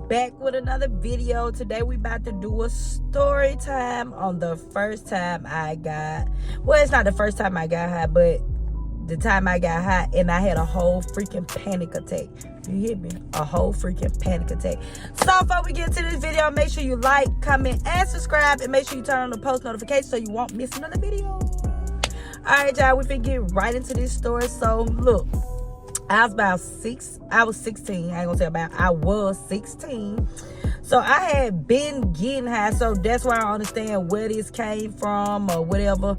back with another video. Today we about to do a story time on the first time I got, well, it's not the first time I got high, but the time I got high and I had a whole freaking panic attack. You hear me? A whole freaking panic attack. So before we get into this video, make sure you like, comment, and subscribe, and make sure you turn on the post notifications so you won't miss another video. Alright, y'all, we finna get right into this story. So look, I was 16. I ain't gonna say about, I was 16. So I had been getting high, so that's why I understand where this came from or whatever.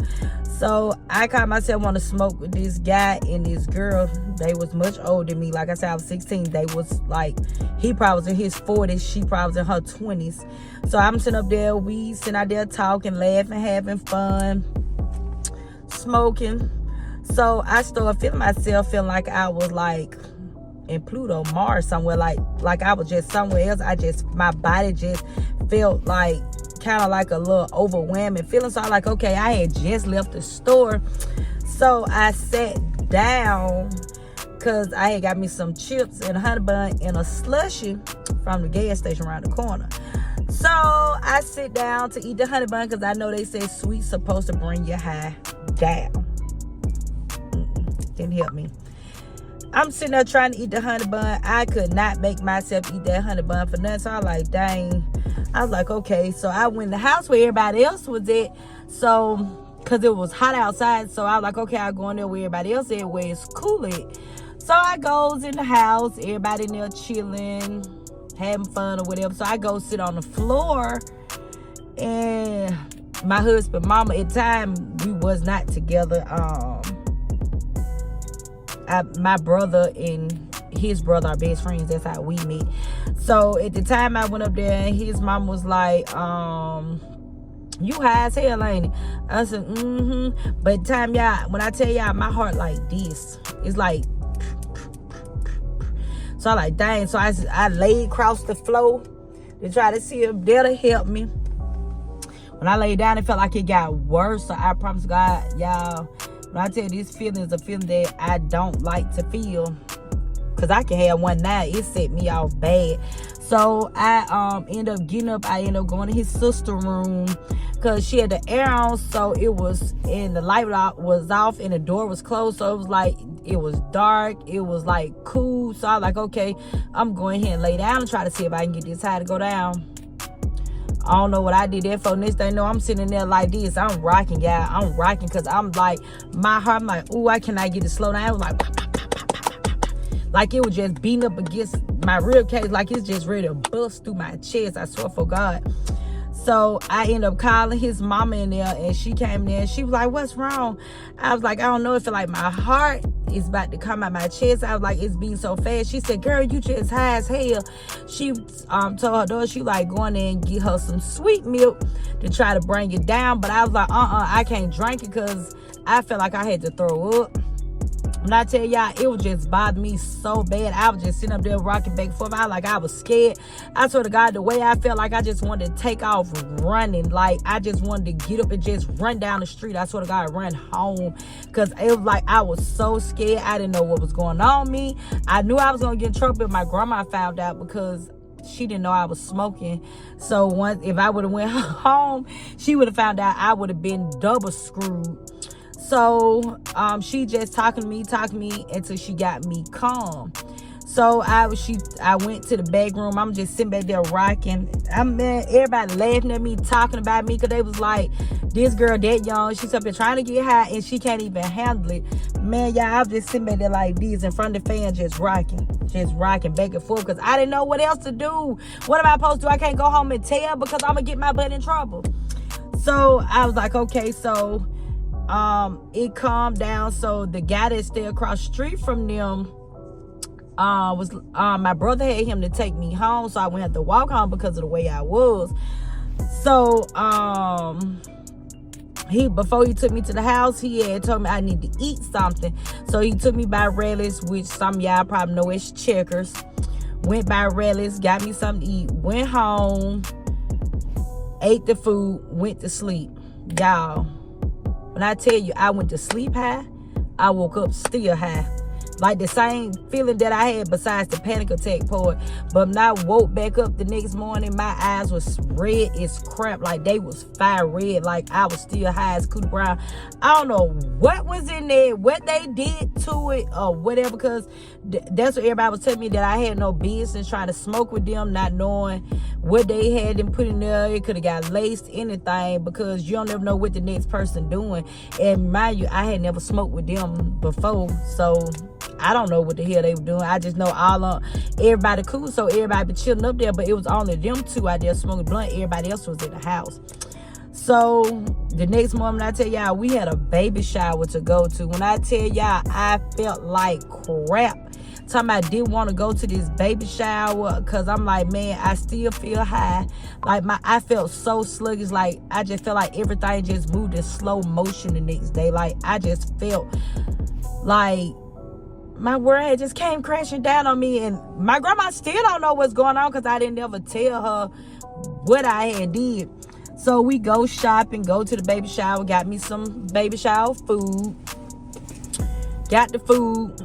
So I caught myself want to smoke with this guy and this girl. They was much older than me. Like I said, I was 16. They was like, he probably was in his 40s. She probably was in her 20s. So I'm sitting up there, we sitting out there talking, laughing, having fun, smoking. So I started feeling myself, feeling like I was like in Pluto, Mars, somewhere, like I was just somewhere else. My body just felt like kind of like a little overwhelming feeling. So I like, okay, I had just left the store. So I sat down because I had got me some chips and a honey bun and a slushie from the gas station around the corner. So I sit down to eat the honey bun because I know they say sweet's supposed to bring you high down. Didn't help me. I'm sitting there trying to eat the honey bun. I could not make myself eat that honey bun for nothing. So I was like, dang. I was like, okay. So I went in the house where everybody else was at. So, because it was hot outside. So I was like, okay, I'll go in there where everybody else is, where it's cool at. So I goes in the house. Everybody in there chilling, having fun or whatever. So I go sit on the floor. And my husband, mama, at the time, we was not together. My brother and his brother are best friends. That's how we met. So at the time I went up there and his mom was like, you high as hell, ain't it? I said, But at the time, y'all, when I tell y'all, my heart like this, it's like, so I like, dang. So I laid across the floor to try to see if that'll help me. When I laid down, it felt like it got worse. So I promise God, y'all, when I tell you, this feeling is a feeling that I don't like to feel. Because I can have one now. It set me off bad. So I end up getting up. I end up going to his sister's room. Because she had the air on. So it was, and the light was off and the door was closed. So it was like, it was dark. It was like cool. So I was like, okay, I'm going here and lay down and try to see if I can get this high to go down. I don't know what I did there for. Next thing I know, I'm sitting there like this. I'm rocking, y'all. I'm rocking because I'm like, my heart, I'm like, ooh, I cannot get it slow down. I was like, like it was just beating up against my rib cage. Like it's just ready to bust through my chest. I swear for God. So I ended up calling his mama in there and she came in there and she was like, what's wrong? I was like, I don't know. It feel like my heart is about to come out my chest. I was like, it's beating so fast. She said, girl, you just high as hell. She told her daughter, she like going in and get her some sweet milk to try to bring it down. But I was like, I can't drink it because I felt like I had to throw up. When I tell y'all, it was just bothering me so bad. I was just sitting up there rocking back and forth. I was scared. I swear to God, the way I felt, like I just wanted to take off running. Like I just wanted to get up and just run down the street. I swear to God, run home. Because it was like I was so scared. I didn't know what was going on with me. I knew I was going to get in trouble if my grandma found out because she didn't know I was smoking. So once, if I would have went home, she would have found out. I would have been double screwed. So she just talking to me until she got me calm. So I went to the back room. I'm just sitting back there rocking. Everybody laughing at me, talking about me, because they was like, this girl that young, she's up there trying to get high and she can't even handle it. Man, y'all, I was just sitting back there like this in front of the fan, just rocking back and forth because I didn't know what else to do. What am I supposed to do? I can't go home and tell because I'm gonna get my butt in trouble. So I was like, okay, so it calmed down. So the guy that stayed across the street from them was my brother had him to take me home, so I wouldn't have to walk home because of the way I was. So before he took me to the house, he had told me I need to eat something. So he took me by Rally's, which some of y'all probably know it's Checkers. Went by Rally's, got me something to eat, went home, ate the food, went to sleep. Y'all, when I tell you I went to sleep high, I woke up still high. Like the same feeling that I had besides the panic attack part. But when I woke back up the next morning, my eyes was red as crap. Like they was fire red. Like I was still high as Cooter Brown. I don't know what was in there, what they did to it or whatever, because that's what everybody was telling me, that I had no business trying to smoke with them, not knowing what they had them put in there. It could have got laced, anything, because you don't ever know what the next person doing. And mind you, I had never smoked with them before, so I don't know what the hell they were doing. I just know everybody cool, so everybody been chilling up there, but it was only them two out there smoking blunt. Everybody else was in the house. So the next morning, I tell y'all, we had a baby shower to go to. When I tell y'all, I felt like crap. Talking about I didn't want to go to this baby shower because I'm like, man, I still feel high. Like I felt so sluggish. Like I just felt like everything just moved in slow motion the next day. Like I just felt like my world had just came crashing down on me. And my grandma still don't know what's going on because I didn't ever tell her what I had did. So we go shopping, go to the baby shower, got me some baby shower food. Got the food.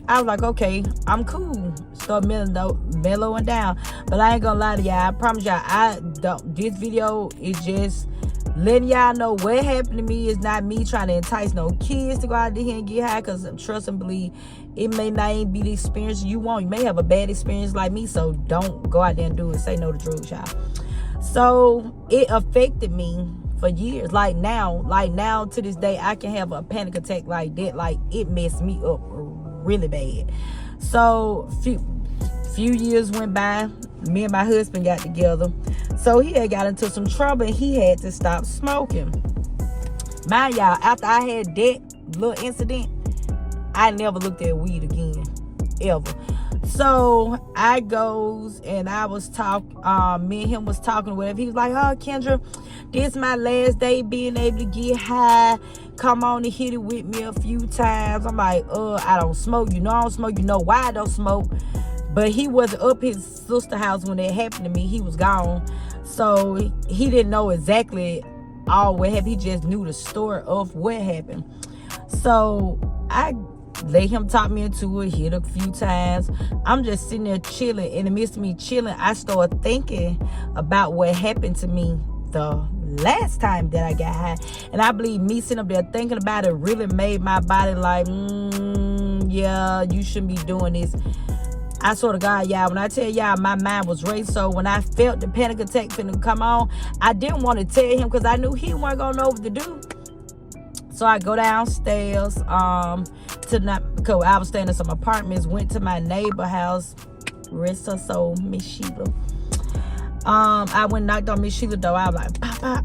I was like, okay, I'm cool. Start mellowing down. But I ain't gonna lie to y'all. I promise y'all, this video is just letting y'all know what happened to me. Is not me trying to entice no kids to go out there and get high, because trust and believe, it may not even be the experience you want. You may have a bad experience like me, so don't go out there and do it. Say no to drugs, y'all. So it affected me for years. Like now to this day, I can have a panic attack like that. Like it messed me up really bad. So few years went by. Me and my husband got together. So he had got into some trouble and he had to stop smoking. Mind y'all, after I had that little incident, I never looked at weed again, ever. So I goes and I was me and him was talking or whatever. He was like, oh, Kendra, this my last day being able to get high. Come on and hit it with me a few times. I'm like, I don't smoke. You know I don't smoke. You know why I don't smoke. But he wasn't up his sister's house when it happened to me. He was gone. So he didn't know exactly all what happened. He just knew the story of what happened. So I let him talk me into it, hit a few times. I'm just sitting there chilling. In the midst of me chilling, I started thinking about what happened to me the last time that I got high. And I believe me sitting up there thinking about it really made my body like, yeah, you shouldn't be doing this. I swear to God, y'all, when I tell y'all, my mind was racing. So when I felt the panic attack finna come on, I didn't want to tell him because I knew he wasn't gonna know what to do. So I go downstairs because I was staying in some apartments, went to my neighbor house, rest her soul, Miss Sheila. I went and knocked on Miss Sheila door. I was like, pop, pop.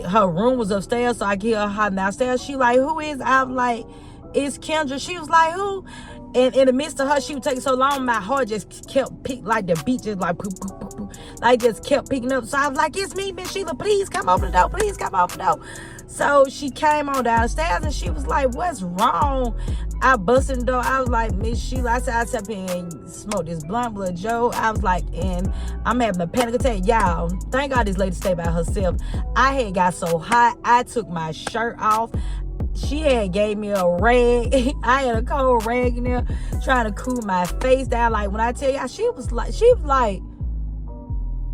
Her room was upstairs, so I get her downstairs. She like, who is? I was like, it's Kendra. She was like, who? And in the midst of her, she would take so long, my heart just kept picking, like the beat just like poop, poop, poop, poop, like just kept picking up. So I was like, it's me, Miss Sheila, please come open the door, please come open the door. So she came on downstairs and she was like, what's wrong? I busted the door. I was like, Miss Sheila, I said, I sat up here and smoked this blunt with Joe. I was like, and I'm having a panic attack. Y'all, thank God this lady stayed by herself. I had got so hot, I took my shirt off. She had gave me a rag. I had a cold rag in there trying to cool my face down. Like when I tell y'all, she was like,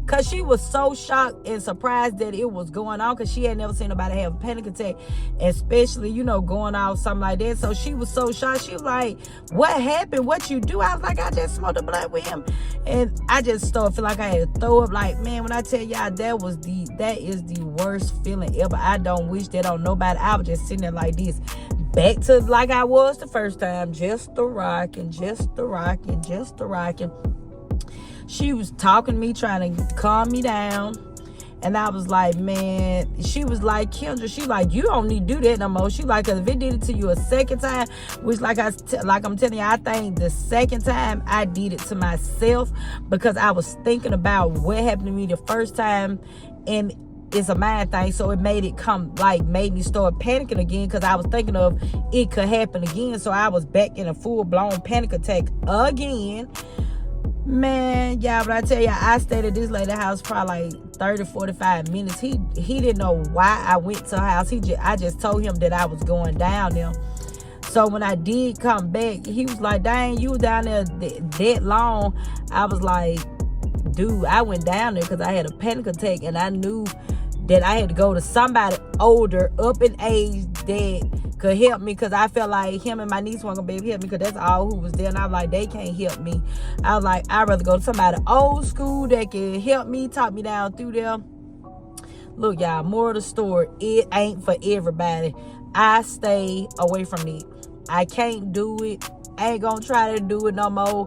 because she was so shocked and surprised that it was going on, because she had never seen nobody have a panic attack, especially, going off something like that. So she was so shocked. She was like, what happened? What you do? I was like, I just smoked a blunt with him. And I just started feeling like I had to throw up. Like, man, when I tell y'all, that is the worst feeling ever. I don't wish that on nobody. I was just sitting there like this, back to like I was the first time, just the rocking. She was talking to me, trying to calm me down. And I was like, man, she was like, Kendra, she like, you don't need to do that no more. She like, cause if it did it to you a second time, which like I'm telling you, I think the second time I did it to myself, because I was thinking about what happened to me the first time, and it's a mind thing. So it made me start panicking again, because I was thinking of it could happen again. So I was back in a full-blown panic attack again. Man, y'all, but I tell y'all, I stayed at this lady's house probably like 30, 45 minutes. He didn't know why I went to her house. I just told him that I was going down there. So when I did come back, he was like, dang, you down there that long. I was like, dude, I went down there because I had a panic attack, and I knew that I had to go to somebody older, up in age, that could help me, because I felt like him and my niece weren't going to be able to help me, because that's all who was there. And I was like, they can't help me. I was like, I'd rather go to somebody old school that can help me, talk me down through there. Look, y'all, more of the story, it ain't for everybody. I stay away from it. I can't do it. I ain't gonna try to do it no more.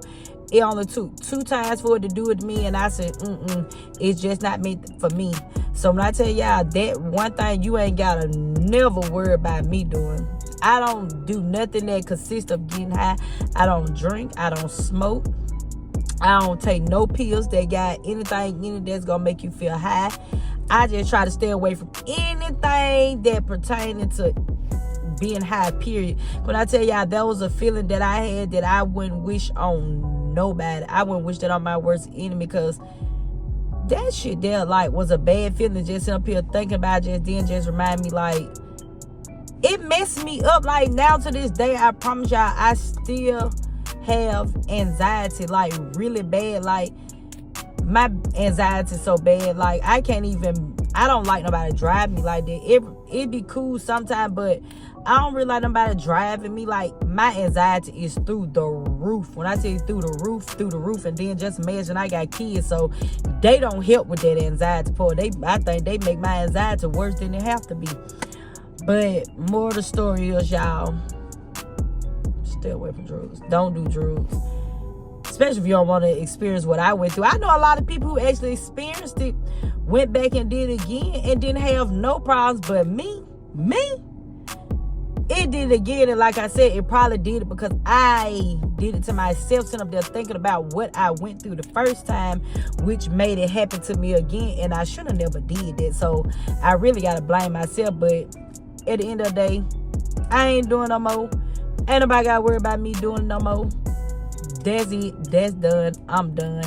It only took 2 times for it to do it to me, and I said, it's just not meant for me. So when I tell y'all that one thing, you ain't gotta never worry about me doing. I don't do nothing that consists of getting high. I don't drink. I don't smoke. I don't take no pills that got anything in it that's gonna make you feel high. I just try to stay away from anything that pertaining to being high, period. When I tell y'all, that was a feeling that I had that I wouldn't wish on nobody. I wouldn't wish that on my worst enemy, because that shit there, like, was a bad feeling. Just up here thinking about it, just remind me, like, it messed me up. Like, now to this day, I promise y'all, I still have anxiety, like, really bad. Like, my anxiety is so bad, like, I don't like nobody drive me like that. It'd be cool sometimes, but I don't really like nobody driving me. Like, my anxiety is through the roof. When I say through the roof, and then just imagine I got kids, so they don't help with that anxiety part. I think they make my anxiety worse than it have to be. But more of the story is, y'all, stay away from drugs. Don't do drugs. Especially if you don't want to experience what I went through. I know a lot of people who actually experienced it, went back and did it again, and didn't have no problems. But me, it did it again. And like I said, it probably did it because I did it to myself, sitting up there thinking about what I went through the first time, which made it happen to me again. And I should have never did that. So I really got to blame myself. But at the end of the day, I ain't doing no more. Ain't nobody got to worry about me doing no more. That's it. That's done. I'm done.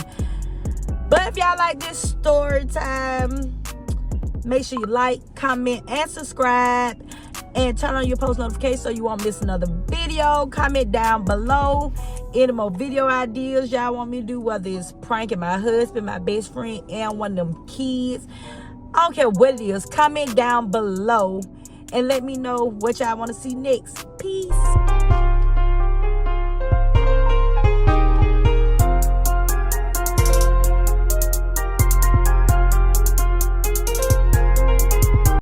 But if y'all like this story time, make sure you like, comment, and subscribe. And turn on your post notifications so you won't miss another video. Comment down below any more video ideas y'all want me to do, whether it's pranking my husband, my best friend, and one of them kids. I don't care what it is. Comment down below and let me know what y'all want to see next. Peace.